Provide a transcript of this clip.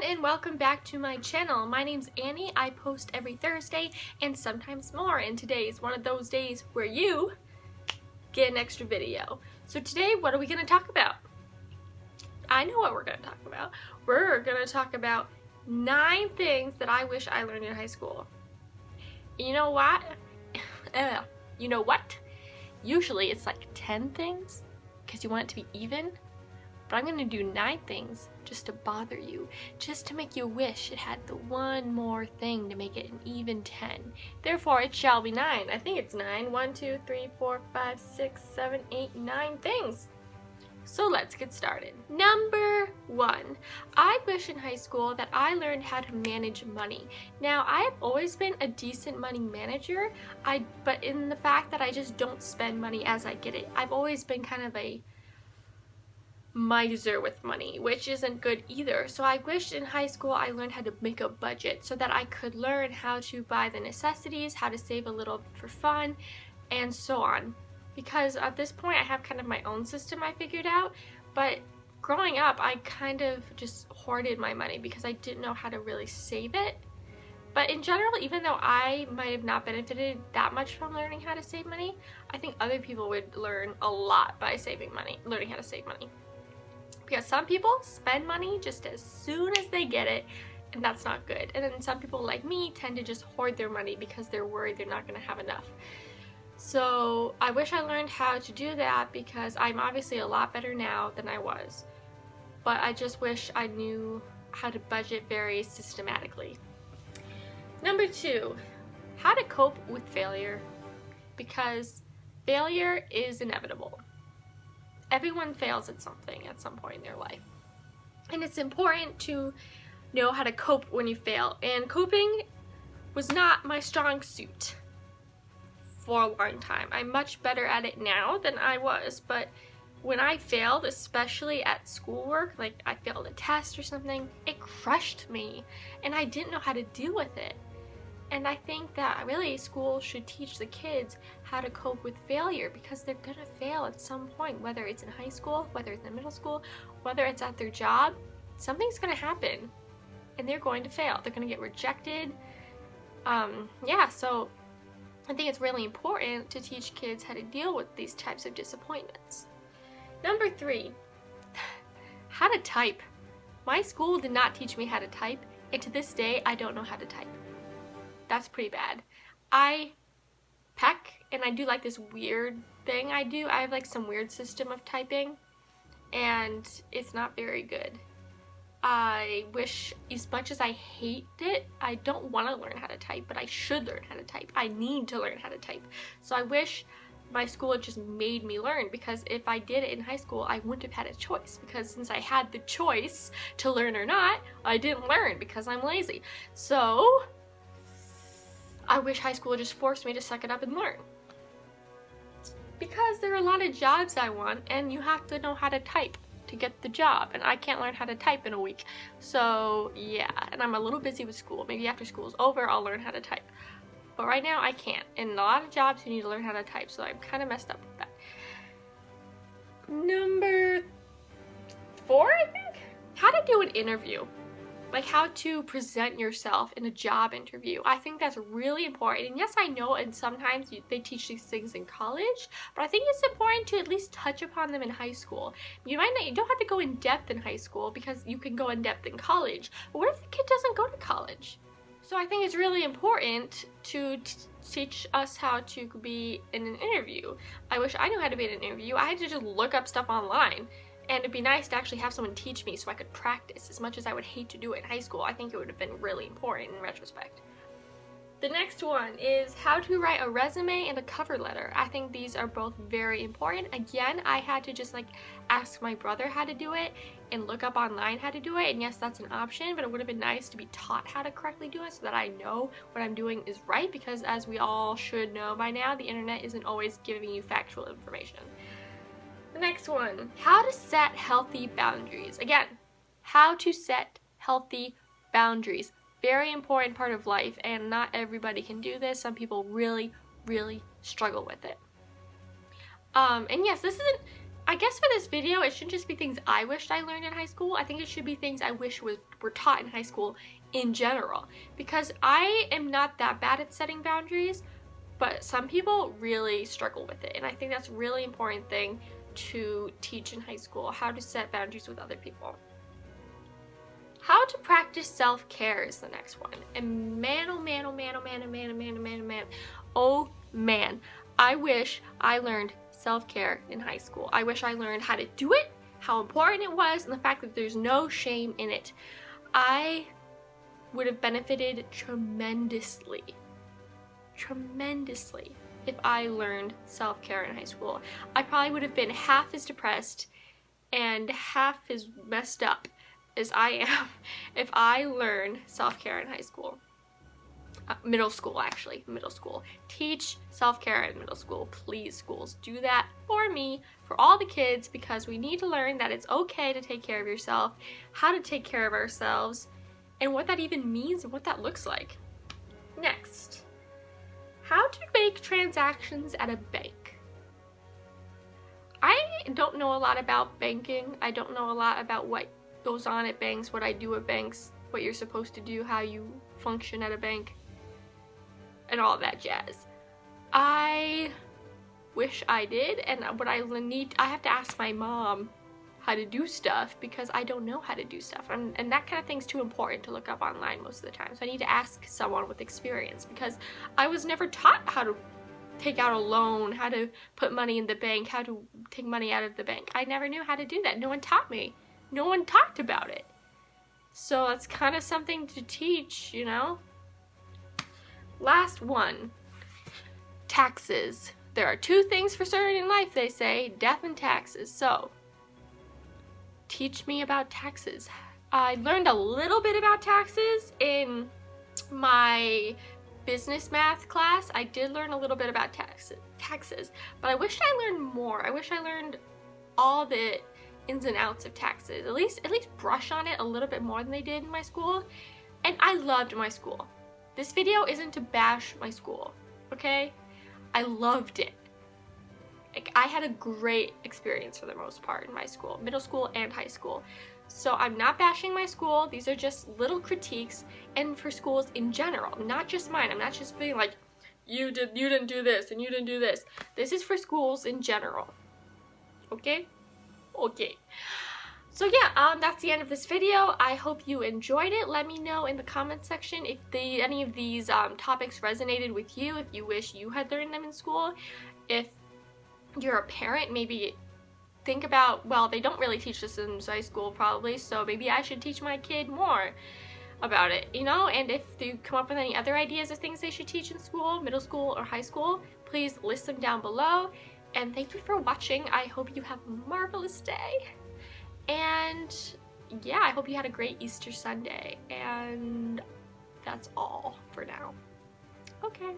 and welcome back to my channel. My name's Annie. I post every Thursday and sometimes more, and today is one of those days where you get an extra video. So today, what are we going to talk about? I know what we're going to talk about. We're going to talk about 9 things that I wish I learned in high school. You know what? You know what? Usually it's like 10 things because you want it to be even. But I'm gonna do 9 things just to bother you, just to make you wish it had the one more thing to make it an even 10. Therefore, it shall be 9. I think it's 9. 1, 2, 3, 4, 5, 6, 7, 8, 9 things. So let's get started. Number 1, I wish in high school that I learned how to manage money. Now, I have always been a decent money manager, but in the fact that I just don't spend money as I get it. I've always been kind of a miser with money, which isn't good either. So I wished in high school I learned how to make a budget so that I could learn how to buy the necessities, how to save a little for fun, and so on. Because at this point I have kind of my own system I figured out, but growing up I kind of just hoarded my money because I didn't know how to really save it. But in general, even though I might have not benefited that much from learning how to save money, I think other people would learn a lot by learning how to save money. Because some people spend money just as soon as they get it, and that's not good. And then some people like me tend to just hoard their money because they're worried they're not going to have enough. So I wish I learned how to do that because I'm obviously a lot better now than I was. But I just wish I knew how to budget very systematically. Number 2, how to cope with failure. Because failure is inevitable. Everyone fails at something at some point in their life. And it's important to know how to cope when you fail. And coping was not my strong suit for a long time. I'm much better at it now than I was, but when I failed, especially at schoolwork, like I failed a test or something, it crushed me and I didn't know how to deal with it. And I think that really school should teach the kids how to cope with failure because they're gonna fail at some point, whether it's in high school, whether it's in middle school, whether it's at their job. Something's gonna happen and they're going to fail. They're gonna get rejected. So I think it's really important to teach kids how to deal with these types of disappointments. Number 3, how to type. My school did not teach me how to type, and to this day, I don't know how to type. That's pretty bad. I peck and I do like this weird thing I do. I have like some weird system of typing and it's not very good. I wish, as much as I hate it, I don't want to learn how to type, but I should learn how to type. I need to learn how to type. So I wish my school had just made me learn, because if I did it in high school, I wouldn't have had a choice, because since I had the choice to learn or not, I didn't learn because I'm lazy. So I wish high school just forced me to suck it up and learn. Because there are a lot of jobs I want, and you have to know how to type to get the job, and I can't learn how to type in a week. So yeah, and I'm a little busy with school. Maybe after school's over, I'll learn how to type. But right now, I can't. And a lot of jobs, you need to learn how to type, so I'm kind of messed up with that. Number 4, I think? How to do an interview. Like how to present yourself in a job interview. I think that's really important. And yes, I know, and sometimes they teach these things in college, but I think it's important to at least touch upon them in high school. You don't have to go in depth in high school because you can go in depth in college. But what if the kid doesn't go to college? So I think it's really important to teach us how to be in an interview. I wish I knew how to be in an interview. I had to just look up stuff online. And it'd be nice to actually have someone teach me so I could practice. As much as I would hate to do it in high school, I think it would have been really important in retrospect. The next one is how to write a resume and a cover letter. I think these are both very important. Again, I had to just ask my brother how to do it and look up online how to do it. And yes, that's an option, but it would have been nice to be taught how to correctly do it so that I know what I'm doing is right, because as we all should know by now, the internet isn't always giving you factual information. The next one, how to set healthy boundaries. Again, how to set healthy boundaries. Very important part of life, and not everybody can do this. Some people really, really struggle with it. And yes, this isn't, I guess for this video, it shouldn't just be things I wished I learned in high school. I think it should be things I wish were taught in high school in general. Because I am not that bad at setting boundaries, but some people really struggle with it. And I think that's a really important thing to teach in high school, how to set boundaries with other people. How to practice self-care is the next one. And man, oh man, oh man, oh man, oh man, oh man, oh man, oh man. Oh man, I wish I learned self-care in high school. I wish I learned how to do it, how important it was, and the fact that there's no shame in it. I would have benefited tremendously if I learned self-care in high school. I probably would have been half as depressed and half as messed up as I am if I learned self-care in high school. Middle school, actually. Middle school. Teach self-care in middle school. Please, schools, do that for me, for all the kids, because we need to learn that it's okay to take care of yourself, how to take care of ourselves, and what that even means and what that looks like. Next, how to make transactions at a bank. I don't know a lot about banking. I don't know a lot about what goes on at banks, what I do at banks, what you're supposed to do, how you function at a bank, and all that jazz. I wish I did, and what I have to ask my mom how to do stuff because I don't know how to do stuff, and that kind of thing's too important to look up online most of the time. So I need to ask someone with experience because I was never taught how to take out a loan, how to put money in the bank, how to take money out of the bank. I never knew how to do that. No one taught me. No one talked about it. So it's kind of something to teach, you know? Last one, taxes. There are two things for certain in life, they say, death and taxes. So, teach me about taxes. I learned a little bit about taxes in my business math class. I did learn a little bit about taxes, but I wish I learned more. I wish I learned all the ins and outs of taxes. At least brush on it a little bit more than they did in my school. And I loved my school. This video isn't to bash my school, okay? I loved it. Like, I had a great experience for the most part in my school, middle school and high school. So I'm not bashing my school. These are just little critiques, and for schools in general, not just mine. I'm not just being like, you didn't do this and you didn't do this. This is for schools in general. Okay? Okay. So yeah, that's the end of this video. I hope you enjoyed it. Let me know in the comment section if any of these topics resonated with you, if you wish you had learned them in school. If you're a parent, maybe think about, well, they don't really teach this in high school probably, so maybe I should teach my kid more about it, you know? And if you come up with any other ideas of things they should teach in school, middle school or high school, please list them down below. And thank you for watching. I hope you have a marvelous day. And yeah, I hope you had a great Easter Sunday. And that's all for now. Okay.